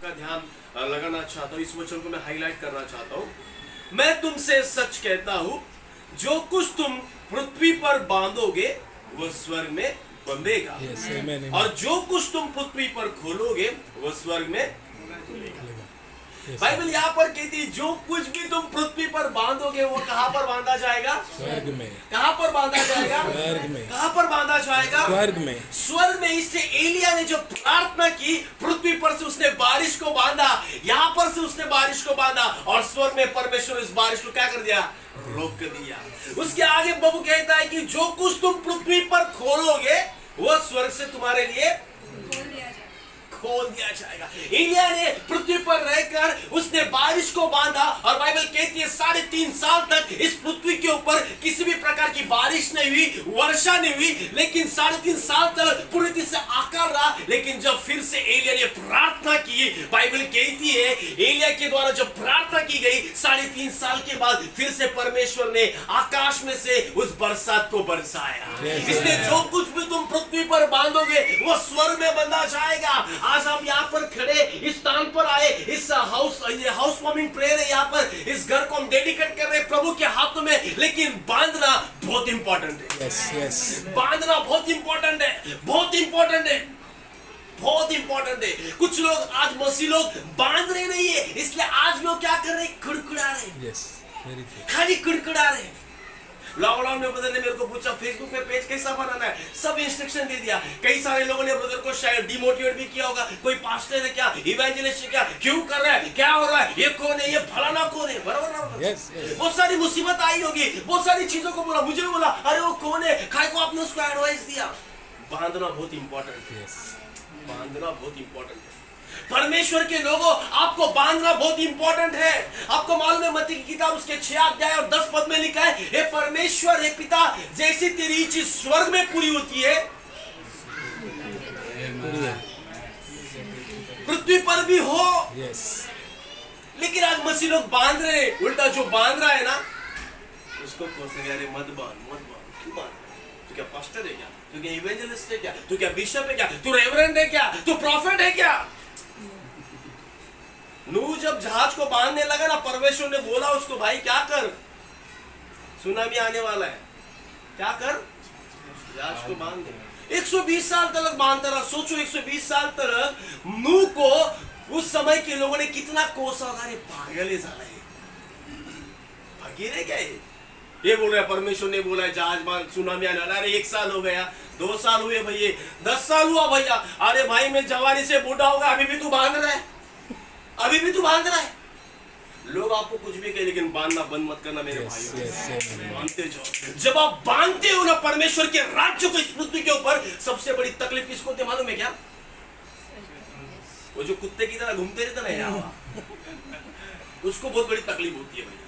आपका ध्यान लगाना चाहता हूँ। इस वचन को मैं हाईलाइट करना चाहता हूँ। मैं तुमसे सच कहता हूँ, जो कुछ तुम पृथ्वी पर बांधोगे वह स्वर्ग में बंधेगा, और जो कुछ तुम पृथ्वी पर खोलोगे वह स्वर्ग में खुलेगा। बाइबल यहाँ पर कहती है जो कुछ भी तुम पृथ्वी पर बांधोगे वो कहाँ पर बांधा जाएगा? स्वर्ग में। कहाँ पर बांधा जाएगा? स्वर्ग में। कहाँ पर बांधा जाएगा? स्वर्ग में। स्वर्ग में। इसलिए एलिया ने जो प्रार्थना की, पृथ्वी पर से उसने बारिश को बांधा, यहाँ पर से उसने बारिश को बांधा, और स्वर्ग में परमेश्वर इस बारिश को क्या कर दिया? रोक दिया। उसके आगे प्रभु कहता है कि जो कुछ तुम पृथ्वी पर खोलोगे वो स्वर्ग से तुम्हारे लिए खोल दिया जाएगा। एलिया ने पृथ्वी पर रहकर उसने बारिश को बांधा, और बाइबल कहती है 3.5 साल तक इस पृथ्वी के ऊपर किसी भी प्रकार की बारिश नहीं हुई, वर्षा नहीं हुई, लेकिन 3.5 साल तक पूरी तरह से आकार रहा। लेकिन जब फिर से एलिया ने प्रार्थना की, बाइबल कहती है एलिया के द्वारा जब प्रार्थना की गई 3.5 साल के बाद फिर से परमेश्वर ने आकाश में से उस बरसात को बरसाया। इसलिए जो कुछ भी तुम पृथ्वी पर बांधोगे वो स्वर्ग में बंधा जाएगा। आज हम यहाँ पर खड़े इस स्थान पर आए, इस हाउस वार्मिंग प्रेयर है, यहाँ पर इस घर को हम डेडिकेट कर रहे हैं प्रभु के हाथों में। लेकिन बांधना बहुत इंपॉर्टेंट है। बांधना बहुत इंपॉर्टेंट है, बहुत इंपॉर्टेंट है, बहुत इंपॉर्टेंट है। कुछ लोग आज मसीह लोग बांध रहे नहीं है, इसलिए आज लोग क्या कर रहे हैं? कुड़कुड़ा रहे हैं, खाली कुड़कुड़ा रहे हैं। लॉकडाउन में ब्रदर ने मेरे को पूछा फेसबुक पे पेज कैसा बनाना है, सब इंस्ट्रक्शन दे दिया। कई सारे लोगों ने ब्रदर को शायद डिमोटिवेट भी किया होगा। कोई पास्टर है क्या, इवेंजलिस्ट है क्या, क्यों कर रहा है, क्या हो रहा है, ये कौन है, ये फलाना कौन है, बराबर ना? बहुत सारी मुसीबत आई होगी, बहुत सारी चीजों को बोला, मुझे बोला अरे वो कौन है, खाए को आपने उसको एडवाइस दिया। बांधना बहुत इंपॉर्टेंट है, बांधना बहुत इंपॉर्टेंट है। परमेश्वर के लोगों, आपको बांधना बहुत इंपॉर्टेंट है। आपको मालूम है मत्ती की किताब उसके 6 अध्याय और 10 पद में लिखा है, हे परमेश्वर, हे पिता, जैसी तेरी इच्छा स्वर्ग में पूरी होती है पृथ्वी पर भी हो। लेकिन आज मसीह लोग बांध रहे हैं, उल्टा जो बांध रहा है ना उसको कोसेंगे, अरे मत बांध, मत बांध, क्यों बांध? तू क्या पास्टर है क्या, तू क्या इवेंजलिस्ट है क्या, तू क्या बिशप है क्या, तू रेवरेंड है क्या, तू प्रॉफिट है क्या? नूह जब जहाज को बांधने लगा ना, परमेश्वर ने बोला उसको, भाई क्या कर, सुनामी आने वाला है, क्या कर, जहाज को बांध दे। 120 साल तक बांधता रहा। सोचो 120 साल तक नूह को उस समय के लोगों ने कितना कोसा होगा, अरे पागल है साला, भगीरे क्या ये बोल रहा है, परमेश्वर ने बोला है जहाज बांध, सुनामी आने वाला। अरे 1 साल हो गया, 2 साल हुए भैया, 10 साल हुआ भैया, अरे भाई मैं जवानी से बूढ़ा होगा, अभी भी तू बांध रहा है, अभी भी तू बांध रहा है। लोग आपको कुछ भी कहे, लेकिन बांधना बंद मत करना मेरे भाइयों। बांधते जाओ। जब आप बांधते हो ना परमेश्वर के राज्य को इस पृथ्वी के ऊपर, सबसे बड़ी तकलीफ किसको होती है मालूम है क्या? वो जो कुत्ते की तरह घूमते रहते ना यहाँ, उसको बहुत बड़ी तकलीफ होती है भैया।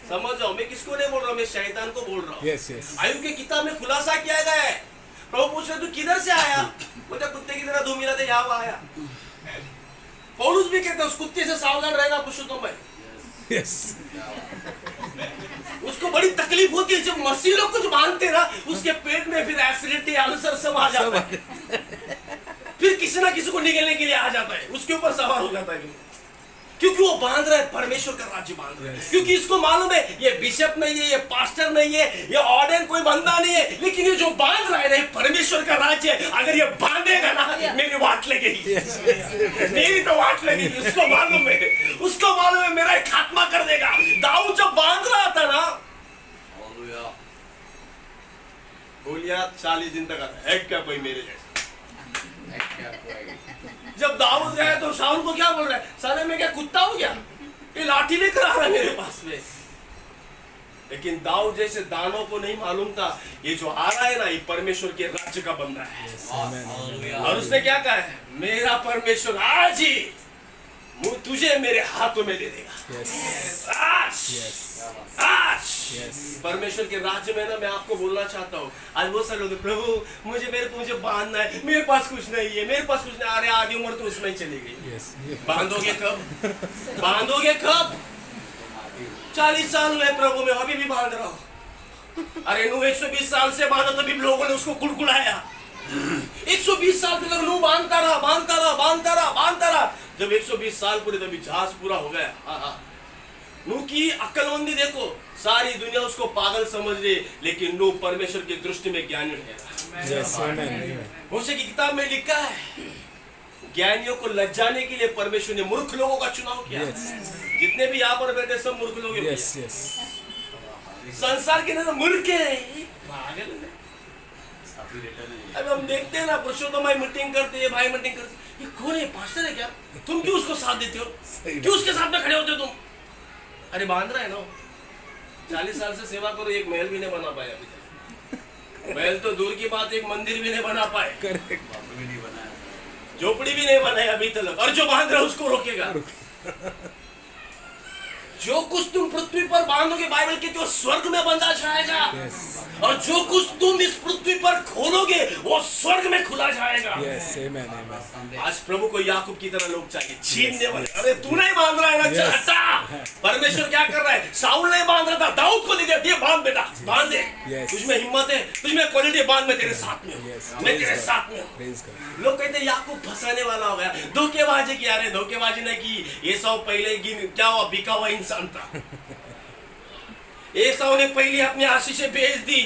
समझ जाओ, मैं किसको नहीं बोल रहा हूँ, मैं शैतान को बोल रहा हूँ। आयु की किताब में खुलासा किया गया है। प्रभु पूछ रहे तू किधर से आया? बोलते कुत्ते की तरह घूम रहा था, यहाँ आया। पौलुस भी कहता है उस कुत्ते से सावधान रहना पुरुषोत्तम भाई। उसको बड़ी तकलीफ होती है जब मसीह लोग कुछ बांधते ना, उसके पेट में फिर एसिडिटी, अल्सर सब आ जाता है, फिर किसी ना किसी को निकलने के लिए आ जाता है, उसके ऊपर सवार हो जाता है, क्योंकि वो बांध रहा है, परमेश्वर का राज्य बांध रहा है। क्योंकि इसको मालूम है ये बिशप नहीं है, ये पास्टर नहीं है, ये ऑर्डन कोई बंदा नहीं है, लेकिन ये जो बांध रहा है ना परमेश्वर का राज्य है। अगर ये बांधेगा ना मेरी वाट लगेगी, मेरी तो वाट लगेगी। उसको मालूम है, उसको मालूम है मेरा खात्मा कर देगा। दाऊद जब बांध रहा था ना, गोलियत 40 दिन तक आता है क्या कोई मेरे जैसा। जब दाऊद गया तो शाऊल को क्या बोल रहा है, साले मैं क्या कुत्ता हूं क्या, ये लाठी लेकर आ रहा है मेरे पास में। लेकिन दाऊद जैसे दानों को नहीं मालूम था ये जो आ रहा है ना, ये परमेश्वर के राज्य का बंदा है। और उसने क्या कहा है, मेरा परमेश्वर आज ही तुझे मेरे हाथों में दे देगा। आज परमेश्वर के राज्य में ना, मैं आपको बोलना चाहता हूँ, आज बहुत सारे लोग प्रभु मुझे बांधना है, मेरे पास कुछ नहीं है, मेरे पास कुछ नहीं। अरे आधी उम्र तो उसमें ही चली गई। बांधोगे कब, बांधोगे कब? 40 साल हुए प्रभु में, अभी भी बांध रहा हूँ। अरे नूह 120 साल से बांधा, तभी लोगों ने उसको कुड़कुड़ाया। 120 साल तक नूह बांधता रहा, बांधता रहा, बांधता रहा, बांधता रहा। जब 120 साल पूरे तभी जहाज पूरा हो गया। हाँ हाँ, नूह की अक्लमंदी देखो, सारी दुनिया उसको पागल समझ रही, लेकिन नूह परमेश्वर की दृष्टि में ज्ञानी है। मूसा की किताब में लिखा है, ज्ञानियों को लज्जाने के लिए परमेश्वर ने मूर्ख लोगों का चुनाव किया। जितने भी यहाँ पर बैठे सब मूर्ख लोग हैं। संसार के अंदर मूर्ख है, पागल है। अब हम देखते हैं ना, पुरुषोत्तम भाई मीटिंग करते हैं, भाई मीटिंग करते हैं, ये कौन है, पास्टर है क्या? तुम क्यों उसको साथ देते हो? क्यों उसके साथ में खड़े होते हो तुम? अरे बांध रहा है ना, 40 साल से सेवा करो, एक महल भी नहीं बना पाए अभी तक। महल तो दूर की बात, एक मंदिर भी नहीं बना पाए, झोपड़ी भी नहीं बनाई अभी तक। और जो बांध रहा है उसको रोकेगा? जो कुछ तुम पृथ्वी पर बांधोगे, बाइबल कहती है, स्वर्ग में बंधा जाएगा। और जो कुछ तुम इस पृथ्वी पर खोलोगे वो स्वर्ग में खुला जाएगा। आज प्रभु को याकूब की तरह लोग चाहिए, छीनने वाले। अरे तू नहीं बांध रहा है ना, चल हटा। परमेश्वर क्या कर रहा है? शाऊल नहीं बांध रहा था, दाऊद को दे दिया, बांध बेटा, बांध दे। तुझमें हिम्मत है, तुझमें क्वालिटी, बांध, मैं तेरे साथ में हूं, मैं तेरे साथ में हूं। लोग कहते हैं याकूब फंसाने वाला हो गया, धोखेबाजी की। अरे धोखेबाजी नहीं की, ये सब पहले क्या हुआ, बिका हुआ इंसान था। एसाव ने पहले अपनी आशीषें भेज दी।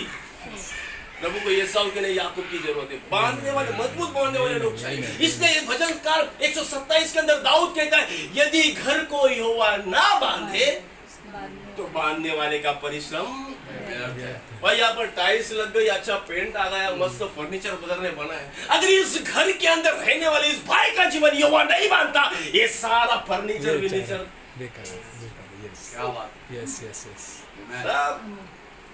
प्रभु को एसाव के नहीं, याकूब की जरूरत है। बांधने वाले, मजबूत बांधने वाले लोग चाहिए। इसलिए भजनकार 127 के अंदर दाऊद कहता है, यदि घर को यहोवा ना बांधे तो बांधने वाले का परिश्रम। भाई यहाँ पर टाइल्स लग गई, अच्छा पेंट आ गया, मस्त फर्नीचर बदलने बना है। अगर इस घर के अंदर रहने वाले इस भाई का जीवन यहोवा नहीं बांधता, ये सारा फर्नीचर विनीचर क्या बात।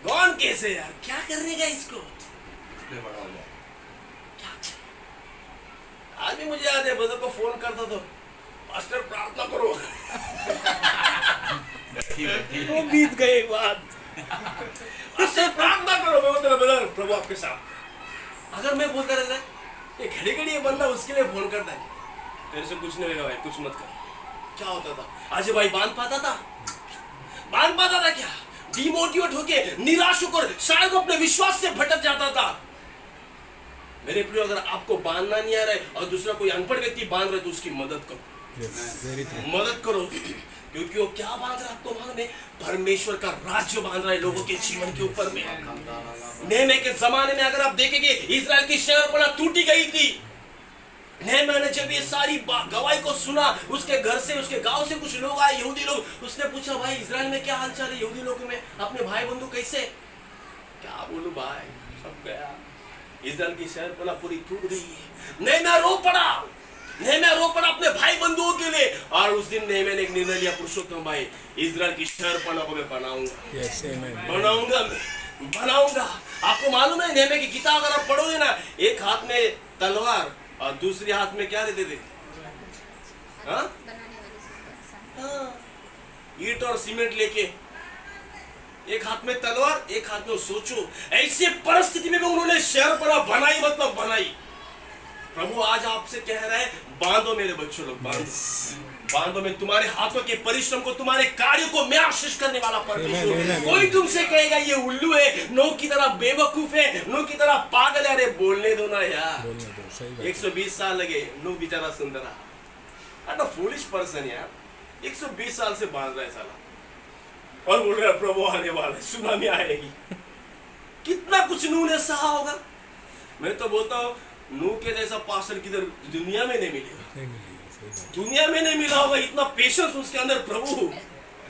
कौन कैसे यार, क्या करने का इसको? आज भी मुझे याद है, बदल को फोन करता तो, पास्टर प्रार्थना करो। वो बीत गई बात, उससे प्रार्थना करो। मैं बोलता बदल, प्रभु आपके साथ। अगर मैं बोलता रहता, ये घड़ी घड़ी ये बंदा उसके लिए फोन करता है, तेरे से कुछ नहीं होगा भाई, कुछ मत कर। क्या होता था? आज भाई बांध पाता था? बांध पाता था क्या? डिमोटिवेट होके, निराश होकर, शायद अपने विश्वास से भटक जाता था। मेरे प्रिय, अगर आपको बांधना नहीं आ रहा है और दूसरा कोई अनपढ़ व्यक्ति बांध रहा है तो उसकी मदद करो। मदद करो, क्योंकि वो क्या बांध रहा है आपको मालूम है? परमेश्वर का राज्य बांध रहा है लोगों के जीवन के ऊपर में। नेहमिया के जमाने में अगर आप देखेंगे, इजराइल की शहरपनाह टूटी गई थी। नेहमिया ने जब ये सारी गवाही को सुना, उसके घर से, उसके गांव से कुछ लोग आए, यहूदी लोग। उसने पूछा, भाई इजराइल में क्या हालचाल है, यहूदी लोगों में, अपने भाई बंधु कैसे? क्या बोलूं भाई, सब गया। इजराइल की शहरपनाह पूरी टूट गई है। नेहमिया रो पड़ा, नेहमिया रो पड़ा अपने भाई बंधुओं के लिए। और उस दिन नेहमिया ने एक निर्णय लिया, पुरुषोत्तम भाई, इजराइल की शहरपनाह को मैं बनाऊंगा, बनाऊंगा। आपको मालूम है, नेहमिया की किताब अगर आप पढ़ोगे ना, एक हाथ में तलवार और दूसरे हाथ में क्या देते थे? ईंट और सीमेंट लेके, एक हाथ में तलवार, एक हाथ में। सोचो, ऐसे परिस्थिति में भी उन्होंने शहरपनाह बनाई, मतलब बनाई। प्रभु आज आपसे कह रहा है, बांधो मेरे बच्चों लोग, बांधो में तुम्हारे हाथों के परिश्रम को, तुम्हारे कार्यों को मैं आशीष करने वाला परमेश्वर। कोई तुमसे कहेगा ये उल्लू है, नूह की तरह बेवकूफ है, नूह की तरह पागल है, अरे बोलने दो ना यार। 120 साल लगे, नूह बेचारा सुंदर है, फूलिश पर्सन यार, 120 साल से बांध रहा है साला, और बोल रहा है प्रभु आने वाला है, सुनामी आएगी। कितना कुछ नूह ने सहा होगा। मैं तो बोलता हूँ, नूह के जैसा पास्टर किधर दुनिया में नहीं मिलेगा, दुनिया में नहीं मिला होगा। इतना पेशेंस उसके अंदर, प्रभु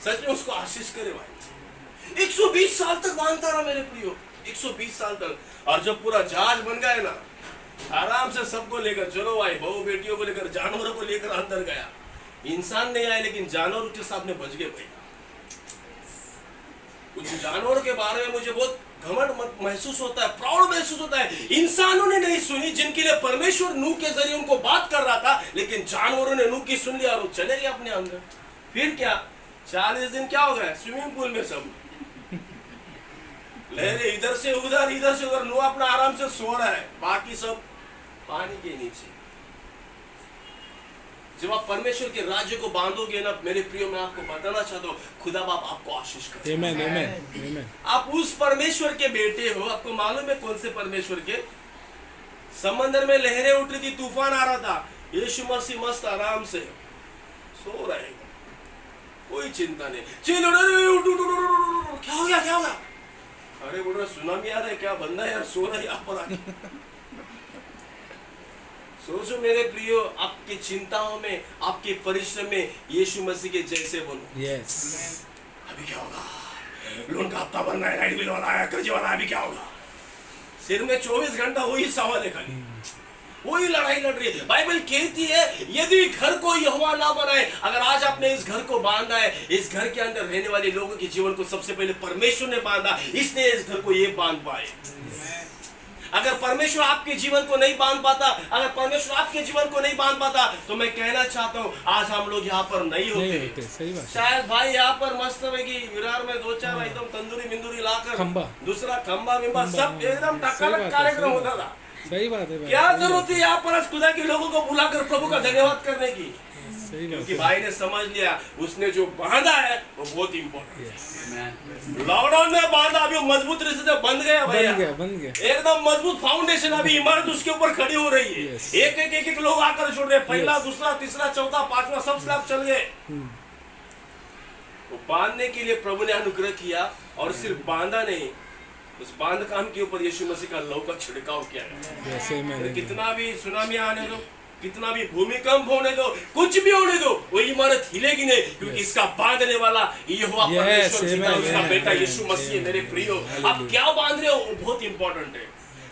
सच में उसको आशीष करे भाई। 120 साल तक बांधता रहा मेरे प्रियो, 120 साल तक। और जब पूरा जहाज बन गया ना, आराम से सबको लेकर चलो भाई, बहू बेटियों को लेकर, जानवरों को लेकर अंदर गया। इंसान नहीं आए, लेकिन जानवर उसके सामने बच गए भाई। कुछ जानवरों के बारे में मुझे बहुत घमंड महसूस होता है, प्राउड महसूस होता है। इंसानों ने नहीं सुनी, जिनके लिए परमेश्वर नूह के जरिए उनको बात कर रहा था, लेकिन जानवरों ने नूह की सुन लिया और वो चले गए अपने अंदर। फिर क्या, 40 दिन क्या हो गया? स्विमिंग पूल में सब लहरें इधर से उधर, इधर से उधर। नूह अपना आराम से सो रहा है, बाकी सब पानी के नीचे। जब आप परमेश्वर के राज्य को बांधोगे ना मेरे प्रियो, मैं आपको बताना चाहता हूँ, खुदा बाप आपको आशीष करे। आमीन, आमीन। आप उस परमेश्वर के बेटे हो। आपको मालूम है कौन से परमेश्वर के? समंदर में लहरें उठ रही थी, तूफान आ रहा था, यीशु मसीह मस्त आराम से सो रहे हैं, कोई चिंता नहीं। चिल्लो, अरे उठ उठ उठ उठ, उठ, उठ, क्या हो गया क्या हो गया? अरे बोल रहा सुनामी आ रहा है क्या? बंदा यार सो रहा है यहाँ पर आके। सोचो मेरे प्रियो, आपकी चिंताओं में, आपके परिश्रम में यीशु मसीह के जैसे बनो। यस अभी क्या होगा? लोन का हफ्ता भरना है, लाइट बिल वाला आया, कर्जे वाला, अभी क्या होगा? सिर में 24 घंटा वही सवाल है, खाली वही लड़ाई लड़ रही है। बाइबल कहती है यदि घर को यहोवा ना बनाए, अगर आज आपने इस घर को बांधा है, इस घर के अंदर रहने वाले लोगों के जीवन को सबसे पहले परमेश्वर ने बांधा, इसने इस घर को ये बांध पाए। अगर परमेश्वर आपके जीवन को नहीं बांध पाता, अगर परमेश्वर आपके जीवन को नहीं बांध पाता, तो मैं कहना चाहता हूँ आज हम लोग यहाँ पर नहीं होते। सही बात। शायद भाई यहाँ पर मस्त है कि विरार में 2-4 एकदम तंदूरी मिंदूरी लाकर खंबा, दूसरा खंबा विंबा सब एकदम टकालक कार्यक्रम होता था। सही बात है भाई। क्या जरूरत है यहाँ पर आज खुदा के लोगों को बुलाकर प्रभु का धन्यवाद करने की? सही बात क्योंकि है। भाई ने समझ लिया उसने जो बांधा है वो बहुत इंपॉर्टेंट है। Amen. लॉकडाउन में बांधा, अभी मजबूत रिश्ते बंद गया भैया, बन गया। एकदम मजबूत फाउंडेशन, अभी इमारत उसके ऊपर खड़ी हो रही है। Yes. एक लोग आकर छोड़ रहे, पहला दूसरा तीसरा चौथा पांचवा सब स्लैब चल गए। वो बांधने के लिए प्रभु ने अनुग्रह किया, और सिर्फ बांधा नहीं, उस बांध काम के ऊपर यीशु मसीह का लहू का छिड़काव किया गया। जैसे मैंने कितना भी सुनामी आने दो, कितना भी भूमिकंप होने दो, कुछ भी होने दो, वो इमारत हिलेगी नहीं, क्योंकि इसका बांधने वाला यहोवा परमेश्वर जी का, उसका बेटा यीशु मसीह। मेरे प्रियो, आप क्या बांध रहे हो वो बहुत इंपॉर्टेंट है।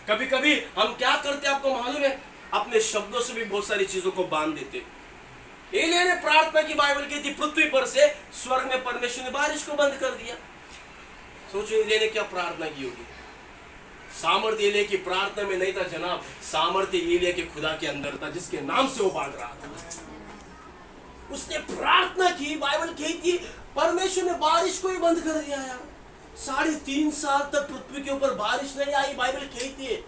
कभी कभी हम क्या करते हैं आपको मालूम है? अपने शब्दों से भी बहुत सारी चीजों को बांध देते। एलिय्याह ने प्रार्थना की, बाइबल कहती पृथ्वी पर से स्वर्ग में परमेश्वर ने बारिश को बंद कर दिया। सोचो एलिय्याह ने क्या प्रार्थना की होगी। सामर्थ्य एलिय्याह की प्रार्थना में नहीं था जनाब, सामर्थ्य एलिय्याह के खुदा के अंदर था, जिसके नाम से वो बांध रहा था। उसने प्रार्थना की, बाइबल कहती परमेश्वर ने बारिश को ही बंद कर दिया यार। 3.5 साल तक पृथ्वी के ऊपर बारिश नहीं आई। बाइबल कहती है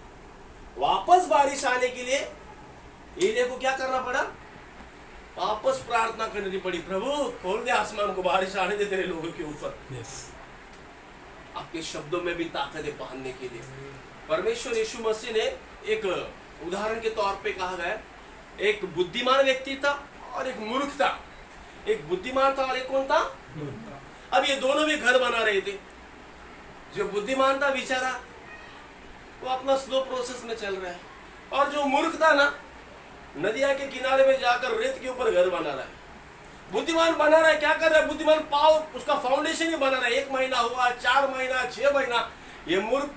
वापस बारिश आने के लिए एलिय्याह को क्या करना पड़ा? वापस प्रार्थना करनी पड़ी, प्रभु खोल दे आसमान को, बारिश आने दे तेरे लोगों के ऊपर। आपके शब्दों में भी ताकत है बांधने के लिए। परमेश्वर यीशु मसीह ने एक उदाहरण के तौर पे कहा गया, एक बुद्धिमान व्यक्ति था और एक मूर्ख था। एक बुद्धिमान था और एक कौन था? अब ये दोनों भी घर बना रहे थे। जो बुद्धिमान था बेचारा वो अपना स्लो प्रोसेस में चल रहा है, और जो मूर्ख था ना, नदिया के किनारे में जाकर रेत के ऊपर घर बना रहा है। बुद्धिमान बना रहा है, क्या कर रहा है? बुद्धिमान पाव उसका फाउंडेशन ही बना रहा है। 1 महीना हुआ, 4 महीना, 6 महीना। ये मूर्ख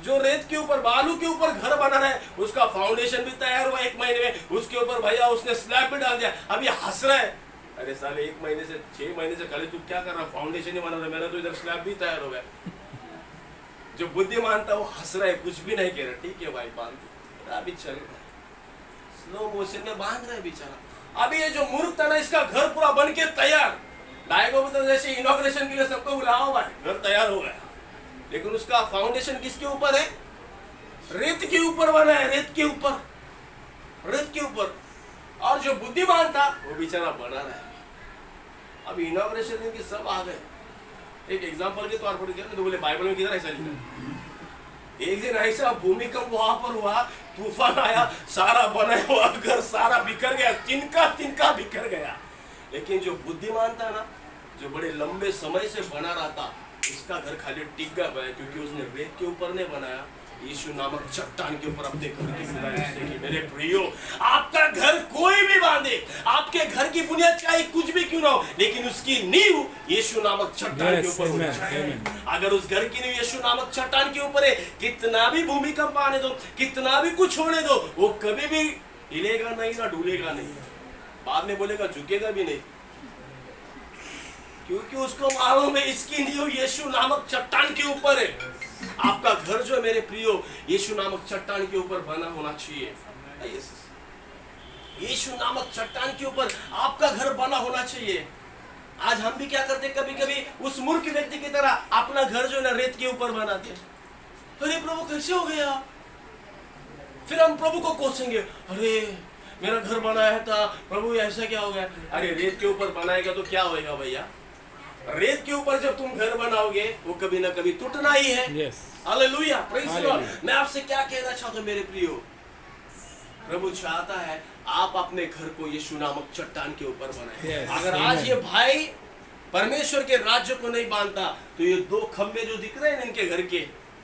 जो रेत के ऊपर, बालू के ऊपर घर बना रहा है, उसका फाउंडेशन भी तैयार हुआ 1 महीने में, उसके ऊपर भैया उसने स्लैब भी डाल दिया। अब ये हंस रहा है, अरे साले 1 महीने से 6 महीने से खाली तू क्या कर रहा? फाउंडेशन ही बना रहा है, मेरा तो इधर स्लैब भी तैयार हो गया। जो बुद्धिमान था वो हंस रहा है, कुछ भी नहीं कह रहा। ठीक है भाई बांध, अभी चल रहा है, स्लो मोशन में बांध रहा है बेचारा। अभी ये जो मूर्ख था ना, इसका घर पूरा बन के तैयार, डायगो तो जैसे इनॉग्रेशन के लिए सबको बुलाओ भाई, घर तैयार हो गया, लेकिन उसका फाउंडेशन किसके ऊपर है? रेत के ऊपर बना है, रेत के ऊपर, रेत के ऊपर। और जो बुद्धिमान था वो बेचारा बना रहा है। अब इनॉग्रेशन दिन की सब आ गए। एक एग्जांपल के तौर पर तो बोले बाइबल में किधर ऐसा लिखा? एक दिन ऐसा भूमिकंप वहां पर हुआ, तूफान आया, सारा बना हुआ घर सारा बिखर गया, तिनका तिनका बिखर गया। लेकिन जो बुद्धिमान था ना, जो बड़े लंबे समय से बना रहा था, इसका घर खाली टिक गया, क्योंकि उसने रेत के ऊपर नहीं बनाया, यीशु नामक चट्टान के ऊपर अपने घर की बुनियाद की। मेरे प्रियो, आपका घर कोई भी बांधे, आपके घर की बुनियाद चाहे कुछ भी क्यों ना हो, लेकिन उसकी नींव यीशु नामक चट्टान के ऊपर होनी चाहिए। अगर उस घर की नींव यीशु नामक चट्टान के ऊपर है, कितना भी भूमिकंप आने दो, कितना भी कुछ होने दो, वो कभी भी हिलेगा नहीं ना डूलेगा नहीं, बाद में बोलेगा झुकेगा भी नहीं, क्योंकि उसको मालूम है इसकी नींव यीशु नामक चट्टान के ऊपर है। आपका घर जो है मेरे प्रियो, यीशु नामक चट्टान के ऊपर बना होना चाहिए। यीशु नामक चट्टान के ऊपर आपका घर बना होना चाहिए। आज हम भी क्या करते, कभी कभी उस मूर्ख व्यक्ति की तरह अपना घर जो है ना रेत के ऊपर बनाते। अरे प्रभु कैसे हो गया? फिर हम प्रभु को कोसेंगे, अरे मेरा घर बनाया था प्रभु, ऐसा क्या हो गया? अरे रेत के ऊपर बनाएगा तो क्या होएगा भैया? रेत के ऊपर जब तुम घर बनाओगे वो कभी ना कभी टूटना ही है। Hallelujah, praise the Lord. मैं आपसे क्या कहना चाहता हूं मेरे प्रियो, प्रभु चाहता है आप अपने घर को यीशु नामक चट्टान के ऊपर बनाए। Yes, अगर amen. आज ये भाई परमेश्वर के राज्य को नहीं बांधता तो ये 2 खंबे जो दिख रहे हैं इनके घर के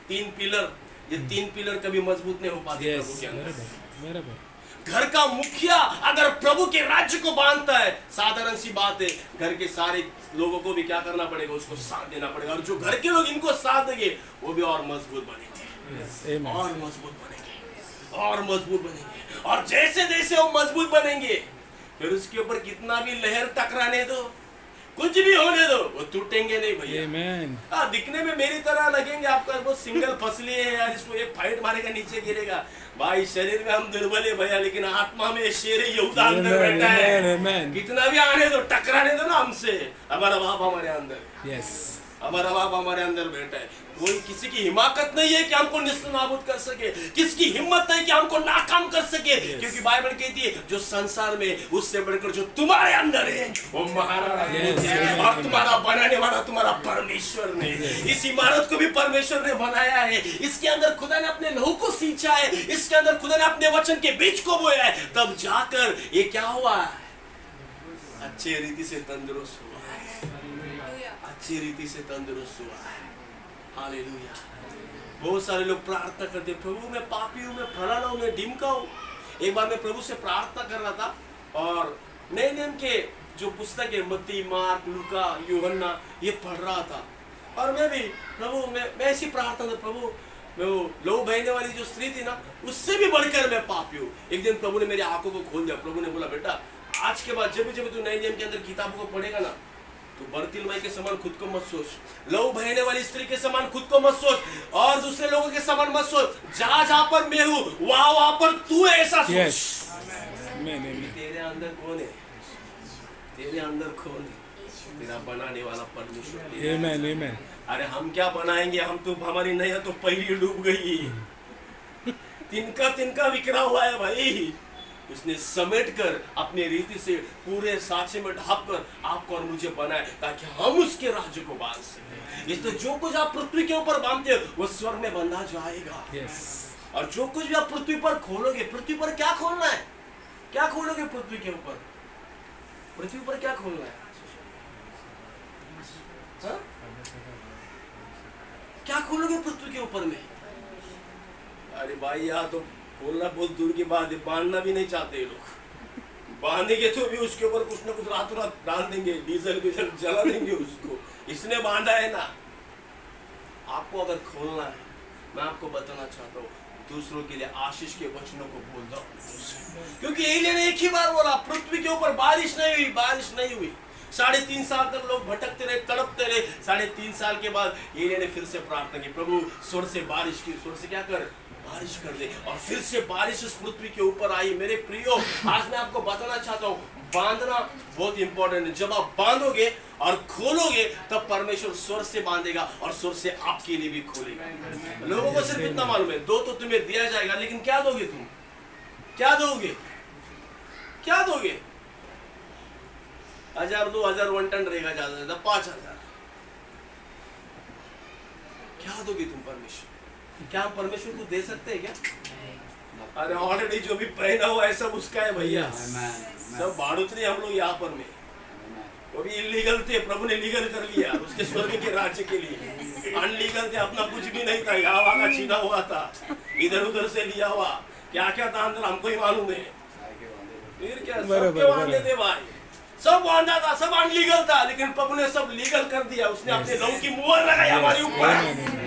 3 पिलर, ये 3 पिलर कभी मजबूत नहीं हो पाते यस प्रभु के अंदर। बराबर बराबर घर का मुखिया अगर प्रभु के राज्य को बांधता है, साधारण सी बात है, घर के सारे लोगों को भी क्या करना पड़ेगा, उसको साथ देना पड़ेगा। और जो घर के लोग इनको साथ देंगे वो भी और मजबूत बनेंगे, यस आमेन और मजबूत बनेंगे, और मजबूत बनेंगे। और जैसे जैसे वो मजबूत बनेंगे फिर उसके ऊपर कितना भी लहर टकराने दो, कुछ भी होने दो, वो टूटेंगे नहीं भैया। आमेन हाँ, दिखने में मेरी तरह लगेंगे, आपका वो सिंगल फसली है यार, इसको एक फाइट मारेगा नीचे गिरेगा। भाई शरीर में हम दुर्बल है भैया, लेकिन आत्मा में शेर यहूदा अंदर बैठा है। आमेन कितना भी आने दो, टकराने दो ना हमसे, हमारा बाप हमारे अंदर, यस हमारा बाप हमारे अंदर बैठा है। कोई किसी की हिमाकत नहीं है कि हमको निस्नाबूद कर सके, किसकी हिम्मत नहीं कि हमको नाकाम कर सके, क्योंकि बाइबल कहती है जो संसार में उससे बढ़कर जो तुम्हारे अंदर है वो महाराज है, और तुम्हारा बनाने वाला तुम्हारा परमेश्वर ने। इस इमारत को भी परमेश्वर ने बनाया है, इसके अंदर खुदा ने अपने लहू को सींचा है, इसके अंदर खुदा ने अपने वचन के बीज को बोया है, तब जाकर ये क्या हुआ, अच्छे रीति से तंदुरुस्त हुआ है, अच्छी रीति से तंदुरुस्त हुआ है। हालेलुया। बहुत सारे लोग प्रार्थना करते, प्रभु मैं पापी हूँ, मैं फलाना हूँ, मैं ढिमका हूँ। एक बार मैं प्रभु से प्रार्थना कर रहा था और नए नियम के जो पुस्तक है, मत्ती, मार्क, लूका, यूहन्ना, ये पढ़ रहा था। और मैं भी प्रभु मैं ऐसी प्रार्थना था, प्रभु मैं वो लहू बहने वाली जो स्त्री थी ना, उससे भी बढ़कर मैं पापी हूँ। एक दिन प्रभु ने मेरी आंखों को खोल दिया। प्रभु ने बोला बेटा आज के बाद जब भी तू नए नियम के अंदर किताबों को पढ़ेगा ना, तो बर्तिलमई के समान खुद को मत सोच, लहू बहने वाली स्त्री के समान खुद को मत सोच, और दूसरे लोगों के समान मत सोच। जहां जहां पर मैं हूँ वहां पर तू है, ऐसा सोच। यस आमेन आमेन तेरे अंदर कौन है, तेरे अंदर कौन है, तेरा बनाने वाला परमेश्वर। आमेन आमेन अरे हम क्या बनाएंगे, हम तो हमारी नैया तो पहली डूब गई, तिनका तिनका बिखरा हुआ है भाई। उसने समेट कर अपने रीति से पूरे साँचे में ढाप कर आपको और मुझे बनाए ताकि हम उसके राज्य को बांध सकें। इसलिए जो कुछ आप पृथ्वी के ऊपर बांधते हो वो स्वर्ग में बंधा जाएगा। यस और जो कुछ भी आप पृथ्वी पर खोलोगे, पृथ्वी पर क्या खोलना है, क्या खोलोगे पृथ्वी के ऊपर, पृथ्वी पर क्या खोलना है, हा? क्या खोलोगे पृथ्वी के ऊपर में? अरे भाई यहाँ तो खोलना बहुत दूर की बात है, बांधना भी नहीं चाहते ये लोग। बांधेंगे तो भी उसके ऊपर कुछ ना कुछ रातों रात डाल देंगे, डीजल बीजल जला देंगे उसको, इसने बांधा है ना। आपको अगर खोलना है, मैं आपको बताना चाहता हूँ, दूसरों के लिए आशीष के वचनों को बोल दो। क्योंकि एलिया ने एक ही बार बोला, पृथ्वी के ऊपर बारिश नहीं हुई, बारिश नहीं हुई। 3.5 साल तक लोग भटकते रहे, तड़पते रहे। 3.5 साल के बाद एलिया ने फिर से प्रार्थना की, प्रभु स्वर्ग से बारिश की, स्वर्ग से क्या कर, बारिश कर दे। और फिर से बारिश उस पृथ्वी के ऊपर आई। मेरे प्रियो, आज मैं आपको बताना चाहता हूँ, बांधना बहुत इंपॉर्टेंट है। जब आप बांधोगे और खोलोगे तब परमेश्वर स्वर्ग से बांधेगा और स्वर्ग से आपके लिए भी खोलेगा। लोगों को सिर्फ इतना मालूम है, दो तो तुम्हें दिया जाएगा, लेकिन क्या दोगे तुम, क्या दोगे, क्या दोगे? 1000 2000 1 टन रहेगा, ज्यादा से ज्यादा 5000। क्या दोगे तुम परमेश्वर? क्या हम परमेश्वर को दे सकते हैं क्या? अरे ऑलरेडी जो भी पहना हुआ है सब उसका है भैया। सब भाड़ुतरी हम लोग यहाँ पर में, वो भी इलीगल थे, प्रभु ने लीगल कर लिया उसके स्वर्ग के राज्य के लिए। अनलीगल थे, अपना कुछ भी नहीं था, यहाँ वहाँ का छीना हुआ था, इधर उधर से लिया हुआ, क्या क्या था अंदर हमको ही मालूम है। फिर क्या सबके बांधे थे भाई, सब बांधा था, सब अनलीगल था, लेकिन प्रभु ने सब लीगल कर दिया। उसने अपने लहू की मुहर लगाई हमारे ऊपर,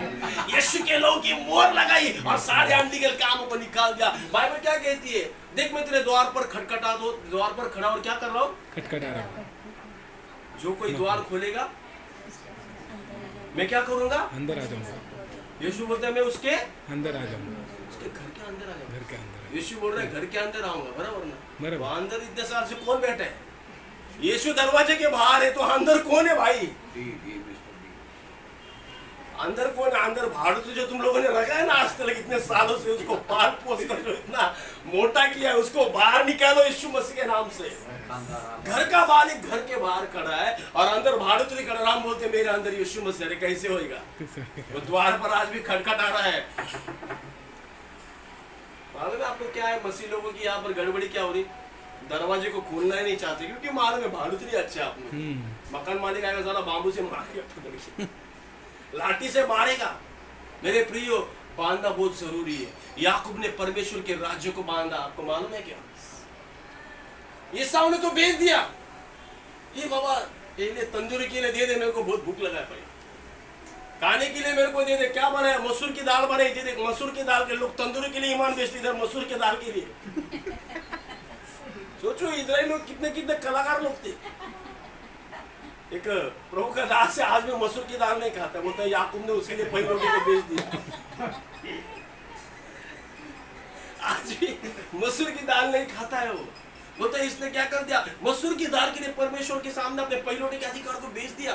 यीशु के लहू की मुहर लगाई और सारे अनलीगल कामों को निकाल दिया। बाइबल क्या कहती है, देख मैं तेरे द्वार पर खटखटा दो, द्वार पर खड़ा और क्या कर रहा हूँ, खटखटा रहा हूँ। जो कोई द्वार खोलेगा मैं क्या करूंगा, अंदर आ जाऊंगा। यीशु बोलता है मैं उसके अंदर आ जाऊंगा, उसके घर के अंदर आ जाऊंगा। घर के अंदर यीशु बोल रहा है घर के अंदर आऊंगा, बराबर ना? बराबर। वहाँ अंदर इतने साल से कौन बैठा है? यीशु दरवाजे के बाहर है, तो अंदर कौन है भाई? अंदर कौन है? अंदर भाड़ुत जो तुम लोगों ने रखा है ना आज तक इतने सालों से, उसको पाल पोस कर जो इतना मोटा किया है, उसको बाहर निकालो यीशु मसीह के नाम से। घर का मालिक घर के बाहर खड़ा है और अंदर भाड़ुत खड़ा। राम बोलते मेरे अंदर यीशु मसीह है, कैसे होएगा? वो द्वार पर आज भी खटखटा रहा है। मालूम है आपको क्या है, मसीह लोगों की यहाँ पर गड़बड़ी क्या हो रही? दरवाजे को खोलना ही नहीं चाहते क्योंकि मालूम है भाड़ुतरी अच्छे आप में। मकान मालिक आएगा साला बांबू से मारेगा, पकड़ के लाठी से मारेगा। मेरे प्रियो, बांधना बहुत जरूरी है। याकूब ने परमेश्वर के राज्य को बांधा, आपको मालूम है क्या? एसाव ने तो बेच दिया। ये बाबा ये तंदूरी के लिए दे दे, मेरे को बहुत भूख लगा है भाई, खाने के लिए मेरे को दे दे। क्या बना? मसूर की दाल बनाई, दे दे। मसूर की दाल के लोग तंदूरी के लिए ईमान बेचते, इधर मसूर के दाल के लिए। सोचो इजराइल लोग कितने कितने कलाकार लोग थे। एक प्रभु का दास से आज में मसूर की दाल नहीं खाता, बोलता है याकूब ने उसके लिए पहले रोटी को बेच दिया। आज भी मसूर की दाल नहीं खाता है वो। बोलता है इसने क्या कर दिया, मसूर की दाल के लिए परमेश्वर के सामने अपने पहिलोटे के अधिकार को बेच दिया।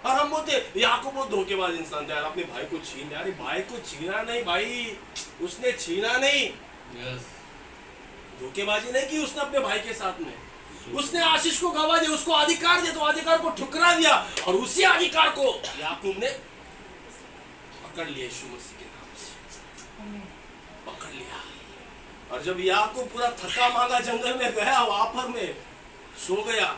और हम बोलते याकूब वो धोखेबाज इंसान था यार, अपने भाई को छीन लिया। अरे भाई को छीना नहीं भाई, उसने छीना नहीं, धोखेबाजी नहीं की उसने अपने भाई के साथ में। उसने आशीष को गवा दिया, उसको अधिकार दिया तो अधिकार को ठुकरा दिया, और उसी अधिकार को याकूब ने पकड़ लिया यीशु मसीह के नाम से पकड़ लिया। और जब याकूब पूरा थका मांगा जंगल में गया, वहां पर में सो गया।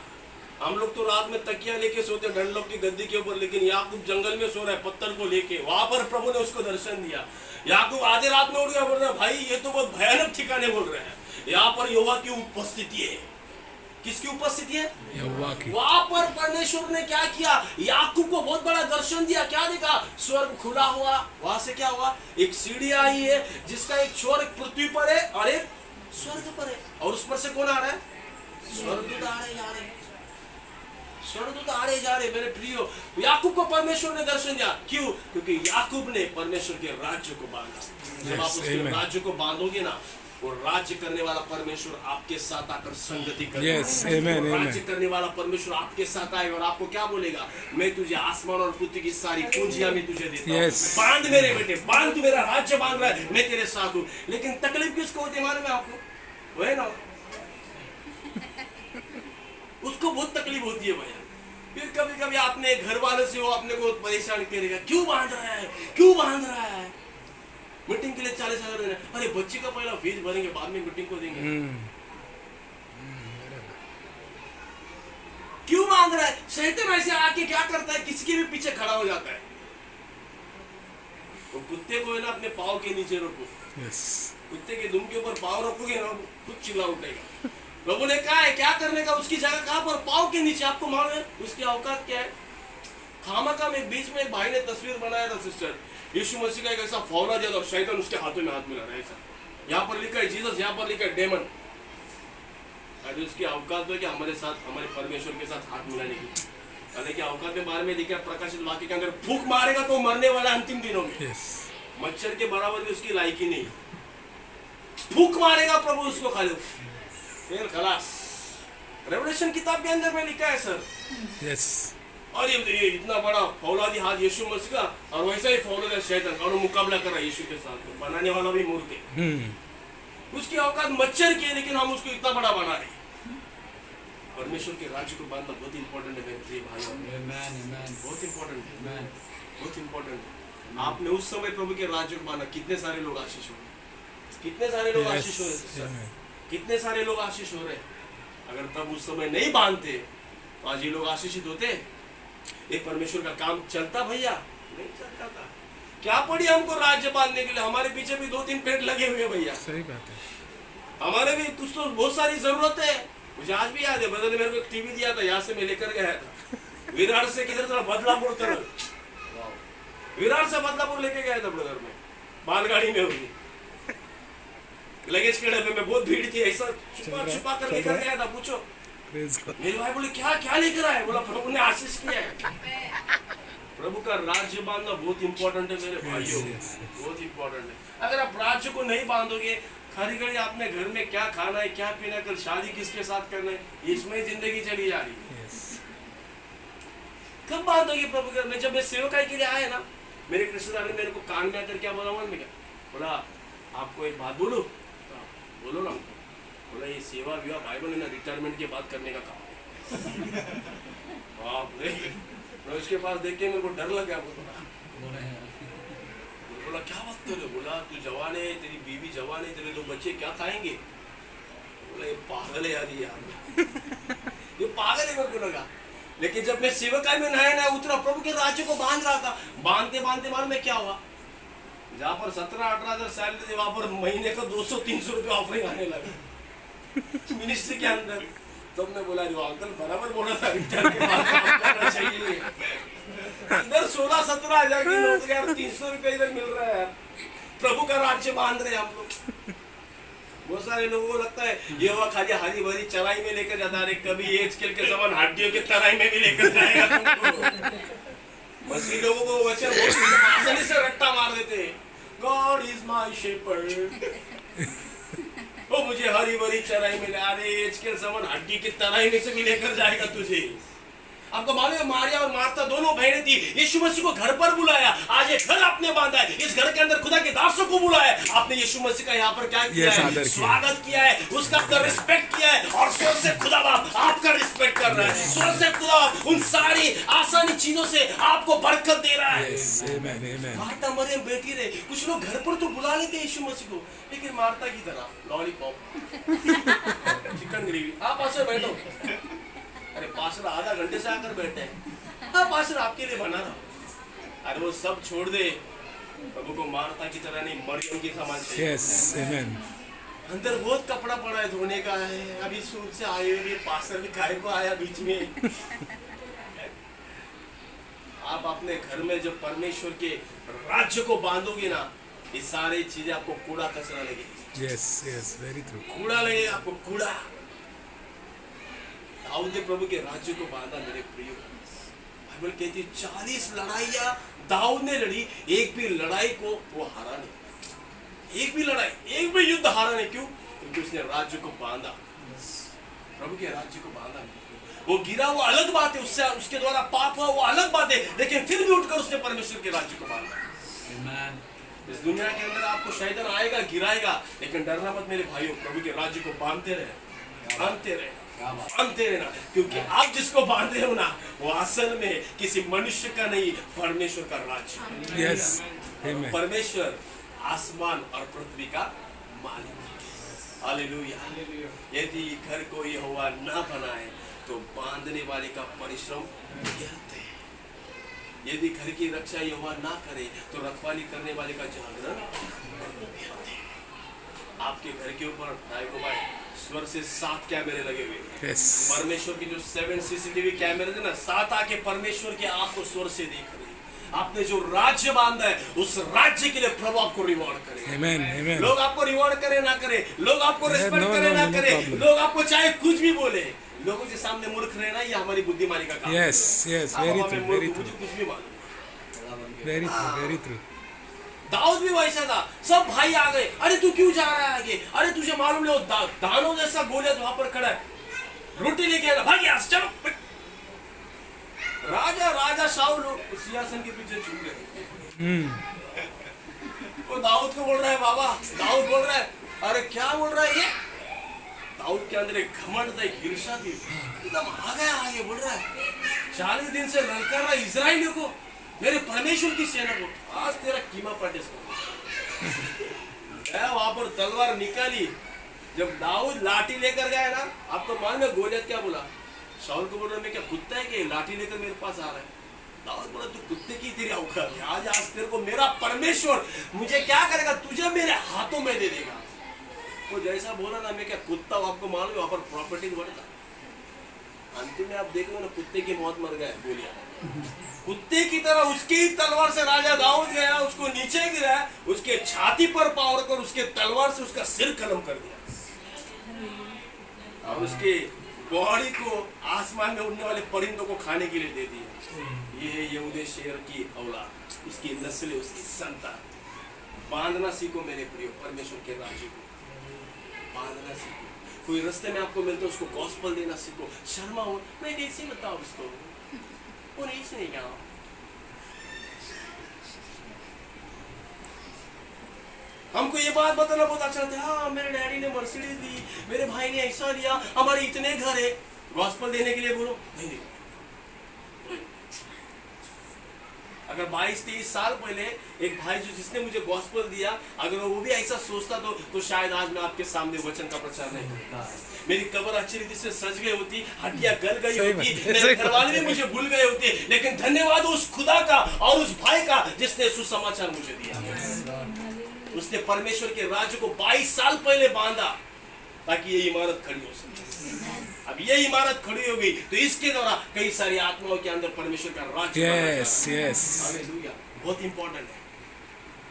हम लोग तो रात में तकिया लेके सोते डंडलों की गद्दी के ऊपर, लेकिन याकूब जंगल में सो रहा है पत्थर को लेके। वहां पर प्रभु ने उसको दर्शन दिया। याकूब आधे रात में उठ गया, बोल रहा है भाई ये तो बहुत भयानक ठिकाने बोल रहे हैं। यहाँ पर यहोवा की उपस्थिति है। किसकी उपस्थिति है? यहोवा की। वहां पर परमेश्वर ने क्या किया, याकूब को बहुत बड़ा दर्शन दिया। क्या देखा? स्वर्ग खुला हुआ। वहां से क्या हुआ, एक सीढ़ी आई है जिसका एक छोर पृथ्वी पर है और एक स्वर्ग पर है, और उस पर से कौन आ रहा है? स्वर्गदूत आ रहे जा रहे, स्वर्गदूत आ रहे जा रहे। मेरे प्रियो, याकूब को परमेश्वर ने दर्शन दिया। क्यों? क्योंकि याकूब ने परमेश्वर के राज्य को बांधा। जब आप उसके राज्य को बांधोगे ना, वो राज्य करने वाला परमेश्वर आपके साथ आकर संगति करेगा। राज्य करने वाला परमेश्वर आपके साथ आएगा और आपको क्या बोलेगा, मैं तुझे आसमान और पृथ्वी की सारी पूंजियां भी तुझे देता हूं। बांध मेरे बेटे, बांध, तू मेरा राज्य बांध रहा है, मैं तेरे साथ हूं। लेकिन तकलीफ किसको होती है मालूम है आपको? वो है ना, उसको बहुत तकलीफ होती है भैया। फिर कभी कभी आपने घर वालों से वो अपने को परेशान करेगा, क्यों बांध रहा है, क्यों बांध रहा है? मीटिंग के लिए 40,000 देना, अरे बच्चे का पहला फीस भरेंगे, बाद में मीटिंग को देंगे। क्यों बांध रहा है? शैतान ऐसे आके क्या करता है, किसी के भी पीछे खड़ा हो जाता है। वो कुत्ते को है ना अपने पाँव के नीचे रखो, कुत्ते के दुम के ऊपर पाँव रखोगे ना, कुछ चिल्ला उठेगा। प्रभु ने कहा है क्या करने का, उसकी जगह कहाँ पर? पाँव के नीचे। आपको मालूम है उसकी औकात क्या है? खामखा में बीच में एक भाई ने तस्वीर बनाया था सिस्टर, यीशु मसीह का एक ऐसा फौला दिया और शैतान उसके हाथों में हाथ मिला रहा है ऐसा। यहाँ पर लिखा है जीसस, यहाँ पर लिखा है डेमन। आज उसकी औकात है कि हमारे साथ, हमारे परमेश्वर के साथ हाथ मिलाने की। यानी कि औकात के बारे में लिखा है प्रकाशित वाक्य के अंदर, फूंक मारेगा तो मरने वाला अंतिम दिनों में। मच्छर के बराबर भी उसकी लायकी नहीं, फूंक मारेगा प्रभु उसको खाली, फिर खलास। रेवलेशन किताब के अंदर में लिखा है सर। और ये इतना बड़ा फौलादी हाथ यीशु मसीह का, और वैसा ही फौलादी शैतान, और मुकाबला कर रहा है यीशु के साथ। बनाने वाला भी मूर्ख है, उसकी औकात मच्छर की है, लेकिन हम उसको इतना बड़ा बना रहे। परमेश्वर के राज्य को बांधना बहुत इंपॉर्टेंट है मेरे प्रिय भाइयों, बहुत इंपॉर्टेंट है, बहुत इंपॉर्टेंट है। आपने उस समय प्रभु के राज्य को बांधा, कितने सारे लोग आशीष हो रहे, कितने सारे लोग आशीष हो रहे, कितने सारे लोग आशीष हो रहे। अगर तब उस समय नहीं बांधते तो आज ये लोग आशीषित होते? एक परमेश्वर का काम चलता भैया? नहीं चलता था। क्या पड़ी हमको राज्य बांधने के लिए? हमारे पीछे भी 2-3 पेड़ लगे हुए भैया, सही बात है। हमारे भी कुछ तो बहुत सारी जरूरत है। मुझे आज भी याद है, ब्रदर ने मेरे को एक टीवी दिया था, यहाँ से मैं लेकर गया था, विरार से किधर था, बदलापुर तरफ, विरार से बदलापुर लेके गया था ब्रदर में, मालगाड़ी में होगी, लगेज के डब्बे में बहुत भीड़ थी, ऐसा छुपा छुपा कर लेकर गया था। पूछो मेरे भाई बोले क्या क्या लेकर आए? बोला प्रभु ने आशीष किया है। प्रभु का राज्य बांधना बहुत इंपॉर्टेंट है मेरे भाइयों, बहुत इंपॉर्टेंट है। अगर आप राज्य को नहीं बांधोगे, खरी खरी आपने घर में क्या खाना है, क्या पीना है, कल शादी किसके साथ करना है, इसमें जिंदगी चली जा रही है। कब बांधोगे प्रभु घर में? जब मैं सेवकाई के लिए आया ना, मेरे रिश्तेदार ने मेरे को कान में आकर क्या बोला मालूम है क्या? बोला आपको एक बात बोलो, बोलो ना। बोला ये सेवा विवाह भाई बहन ना रिटायरमेंट के बाद करने का काम है। बाप रे, मैं उसके पास देख के मेरे को डर लग गया। बोला क्या बात कर रहे हो? बोला तू जवान है, तेरी बीवी जवान है, तेरे 2 बच्चे क्या खाएंगे? बोला ये पागल है यार, ये पागल है मेरे को लगा। लेकिन जब मैं सेवकाई में नया नया उतरा, प्रभु के राज्य को बांध रहा था, बांधते बांधते मालूम में क्या हुआ, जहाँ पर 17-18 हजार सैलरी थी, वहां पर महीने का 200-300 रुपये ऑफरिंग आने लगा मिनिस्ट्री के अंदर। तब मैं बोला जो अंकल बराबर बोला था, रिटर्न के बाद काम करना चाहिए। इधर 16-17 हजार की नौकरी यार, 300 रुपये इधर मिल रहा है यार, प्रभु का राज्य बांध रहे हम लोग। बहुत सारे लोगों को लगता है ये हुआ खाली हरी भरी चराई में लेकर जाता है, कभी एजकेल के समान हड्डियों की तराई में भी लेकर जाएगा तुमको। मसीह लोगों को वचन बहुत आसानी से रट्टा मार देते, गॉड इज माय शेपर्ड, वो मुझे हरी भरी चराई में, अरे एजकेल समान हड्डी की तराई में से भी लेकर जाएगा तुझे। आपको मालूम है मारिया और मार्था दोनों बहनें थी, यीशु मसीह को घर पर बुलाया, आज ये घर आपने बांधा है, इस घर के अंदर खुदा के दासों को बुलाया, आपने यीशु मसीह का यहाँ पर क्या किया है, स्वागत किया है, उसका आपका रिस्पेक्ट किया है, और स्वर्ग से खुदा बाप आपका रिस्पेक्ट कर रहा है, स्वर्ग से खुदा उन सारी आसानी चीजों से आपको बरकत दे रहा है। मार्था मरियम बैठी रहे, कुछ लोग घर पर तो बुला लेते यीशु मसीह को, लेकिन मार्था की तरह लॉलीपॉप चिकन ग्रेवी, आप पास बैठो, अरे पास्टर आधा घंटे से आकर बैठे हैं, हाँ पास्टर आपके लिए बना रहा, अरे वो सब छोड़ दे, प्रभु को मार्था की तरह नहीं मरियम की समान चाहिए। Yes, amen. अंदर बहुत कपड़ा पड़ा है, धोने का है, अभी सूट से आए हुए पास्टर भी खाए को आया बीच में। आप अपने घर में जब परमेश्वर के राज्य को बांधोगे ना, ये सारी चीजें आपको कूड़ा कचरा लगेगी। Yes, yes, very true. कूड़ा लगेगा आपको, कूड़ा। दाऊद ने प्रभु के राज्य को बांधा मेरे प्रियो। बाइबल कहती है 40 लड़ाइयां दाऊद ने लड़ी, एक भी लड़ाई को वो हारा नहीं, एक भी लड़ाई, एक भी युद्ध हारा नहीं। क्यों? क्योंकि उसने राज्य को बांधा, प्रभु के राज्य को बांधा। वो गिरा वो अलग बात है, उससे उसके द्वारा पाप हुआ वो अलग बात है, लेकिन फिर भी उठकर उसने परमेश्वर के राज्य को बांधा। इस दुनिया के अंदर आपको शैतान आएगा, गिराएगा, लेकिन डरना मत मेरे भाइयों, प्रभु के राज्य को बांधते रहे, बांधते रहे, बांधते रहना, क्योंकि आप जिसको बांधे हो ना, वो असल में किसी मनुष्य का नहीं, परमेश्वर का राज्य। Yes, amen. परमेश्वर आसमान और पृथ्वी का मालिक। हालेलुया। यदि घर को यहोवा ना बनाए तो बांधने वाले का परिश्रम व्यर्थ है। यदि घर की रक्षा यहोवा ना करे तो रखवाली करने वाले का जागरण व्यर्थ है। आपके घर के ऊपर स्वर से 7 कैमरे लगे हुए हैं। Yes. परमेश्वर की जो 7 सीसीटीवी कैमरे थे ना, 7 आके परमेश्वर के आपको स्वर से देख रहे हैं। आपने जो राज्य बांधा है, उस राज्य के लिए प्रभु आपको रिवॉर्ड करे। Amen, amen. लोग आपको रिवॉर्ड करे ना करे, लोग आपको रिस्पेक्ट no, करे no, ना no करे, problem. लोग आपको चाहे कुछ भी बोले, लोगों के सामने मूर्ख रहना ये हमारी बुद्धिमानी का काम है। Yes, yes, आप very हमें true, मूर्ख, very मुझे true. कुछ भी मालूम। Very true, very true. Dawood भी वैसा था, सब भाई आ गए, अरे तू क्यों जा रहा है आगे, अरे तुझे मालूम नहीं वो दानों जैसा गोलियत वहां पर खड़ा है, रोटी लेके आना, भाग यहाँ से, चलो। राजा शाऊल सिंहासन के पीछे छुप गए। वो दाऊद को बोल रहा है बाबा, दाऊद बोल रहा है, अरे क्या बोल रहा है ये? दाऊद के अंदर एक घमंड था, एक ईर्ष्या थी, एकदम आ गया आगे बोल रहा है 40 दिन से लड़कर रहा इजराइलियों को, मेरे परमेश्वर की सेना को, आज तेरा कीमा पटे। वहां पर तलवार निकाली, जब दाऊद लाठी लेकर गया ना, आपको मालूम है गोलियत क्या बोला? शाऊल को बोल रहा है मैं क्या कुत्ता है कि लाठी लेकर मेरे पास आ रहा है? दाऊद बोला तू कुत्ते की तेरी औकात है, आज तेरे को मेरा परमेश्वर मुझे क्या करेगा, तुझे मेरे हाथों में दे देगा। वो जैसा बोला ना मैं क्या कुत्ता हूं, आपको मालूम है वहां पर प्रॉफिटिंग बढ़ता, अंतिम में आप देखो ना कुत्ते की मौत मर गया गोलियां, कुत्ते की तरह उसकी ही तलवार से राजा दाऊद गया, उसको नीचे गिरा, उसके छाती पर पावर कर उसके तलवार से उसका सिर कलम कर दिया, और उसके बॉडी को आसमान में उड़ने वाले परिंदों को खाने के लिए दे दिया। ये यहूदे शेर की औलाद, उसकी नस्लें, उसकी संतान। बांधना सीखो मेरे प्रियो, परमेश्वर के राज्य को बांधना सीखो। कोई रास्ते में आपको मिलता है उसको गॉस्पेल देना सीखो। शर्मा हो मैं कैसे बताऊं उसको, वो नहीं सुनेगा। हमको ये बात बताना बहुत अच्छा लगता है, हाँ मेरे डैडी ने मर्सिडीज दी, मेरे भाई ने ऐसा दिया, हमारे इतने घर है, गॉस्पेल देने के लिए बोलो नहीं। अगर 22-23 साल पहले एक भाई जिसने मुझे गॉस्पेल दिया, अगर वो भी ऐसा सोचता तो शायद आज मैं आपके सामने वचन का प्रचार नहीं करता। मेरी कब्र अच्छी रीति से सज गई होती, हड्डियां गल गई होती, मेरे घरवाले भी मुझे भूल गए होते, लेकिन धन्यवाद उस खुदा का और उस भाई का जिसने सुसमाचार मुझे दिया। उसने परमेश्वर के राज्य को 22 साल पहले बांधा ताकि ये इमारत खड़ी हो सके। अब ये इमारत खड़ी हो गई तो इसके द्वारा कई सारी आत्माओं के अंदर परमेश्वर का राज्य हालेलुया। बहुत इंपॉर्टेंट है।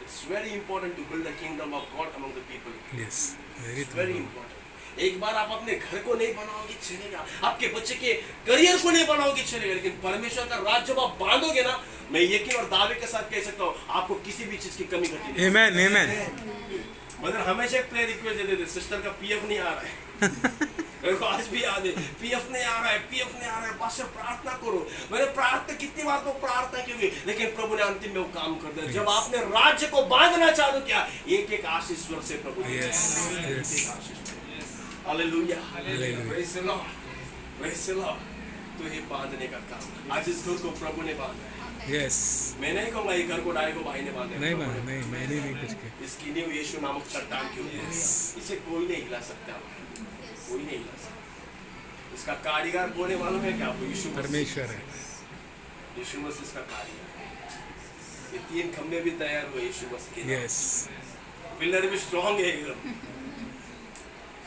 It's very important to build the kingdom of God among the people. Yes, very true. Very important. एक बार आप अपने घर को नहीं बनाओगे चलेगा, आपके बच्चे के करियर को नहीं बनाओगे चलेगा, लेकिन परमेश्वर का राज्य जब आप बांधोगे ना, मैं यकीन और दावे के साथ कह सकता हूँ आपको किसी भी चीज की कमी घटी नहीं। Amen, amen. मगर हमेशा एक प्रेयर रिक्वेस्ट देते थे, सिस्टर का पीएफ नहीं आ रहा है। मेरे को आज भी याद है, पीएफ नहीं आ रहा है, पीएफ नहीं आ रहा है, बस प्रार्थना करो। मैंने प्रार्थना कितनी बार तो प्रार्थना की हुई, लेकिन प्रभु ने अंतिम में वो काम कर दिया। जब आपने राज्य को बांधना चालू किया, एक एक आशीष स्वर से प्रभु ने Yes, yes. Hallelujah, Hallelujah. Praise the Lord, praise the Lord. तो ये बांधने का काम आज इस घर को प्रभु ने बांधा है। Yes. मैं नहीं कहूँगा ये घर को डाई को भाई ने बांधा है। नहीं प्रभु माना, ने नहीं मैंने नहीं कुछ किया। इसकी नींव यीशु नामक चट्टान के ऊपर है। इसे कोई नहीं हिला सकता, कोई नहीं हिला सकता। इसका कारीगर कौन है मालूम है क्या आपको? यीशु मसीह। परमेश्वर है। यीशु मसीह इसका कारीगर है। ये 3 खंभे भी तैयार हुए यीशु मसीह के। Yes. पिलर भी स्ट्रॉन्ग है एकदम।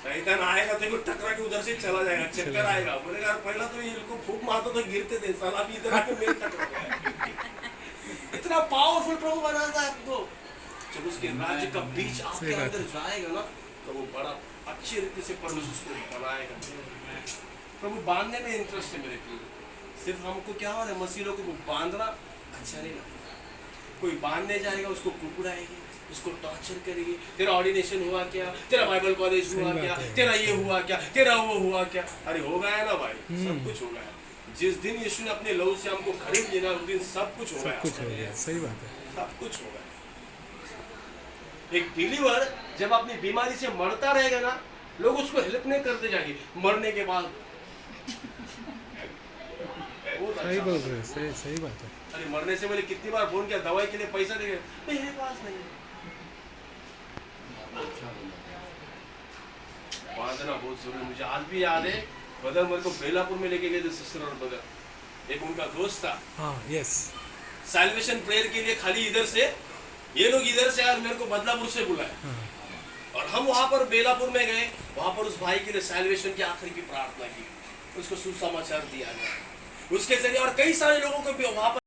शैतान आएगा तो इनको टकरा के उधर से चला जाएगा, चक्कर आएगा, बोलेगा यार पहला तो इनको फूक मारता तो गिरते थे, साला भी इधर आके मेरे टकरा गया। इतना पावरफुल प्रभु बना था आपको। जब उसके राज्य का बीच आपके अंदर जाएगा ना, तो वो बड़ा अच्छी रीति से परमेश्वर को बनाएगा। प्रभु बांधने में इंटरेस्ट है मेरे प्रिय। सिर्फ हमको क्या हो रहा है, मसीह लोगों को बांधना अच्छा नहीं लगता। कोई बांधने जाएगा उसको कुकुराएगी, उसको टॉर्चर करेगी। तेरा ऑर्डिनेशन हुआ क्या, तेरा बाइबल कॉलेज हुआ क्या, तेरा ये हुआ क्या, तेरा वो हुआ क्या। अरे हो गया ना भाई, सब कुछ हो गया। जिस दिन यीशु ने अपने लहू से हमको खरीद लिया उस दिन सब कुछ हो गया। सब कुछ हो गया, सही बात है। सब कुछ हो गया। एक बिलीवर जब अपनी बीमारी से मरता रहेगा ना, लोग उसको हेल्प नहीं करते जाएंगे मरने के बाद। सही बोल रहे हैं, सही बात है। अरे मरने से मैंने कितनी बार फोन किया, दवाई के लिए पैसा देंगे, मेरे पास नहीं है। बांधना बहुत जरूरी। मुझे आज भी याद है, बदर मेरे को बेलापुर में लेके गए थे सिस्टर और बदर। एक उनका दोस्त था। हाँ, यस। सैल्वेशन प्रेयर के लिए खाली इधर से, ये लोग इधर से यार मेरे को बदलापुर से बुलाए। हाँ. और हम वहां पर बेलापुर में गए, वहां पर उस भाई के लिए सैल्वेशन की आखिरी की प्रार्थना की, उसको सुसमाचार दिया गया उसके जरिए, और कई सारे लोगों को भी वहां पर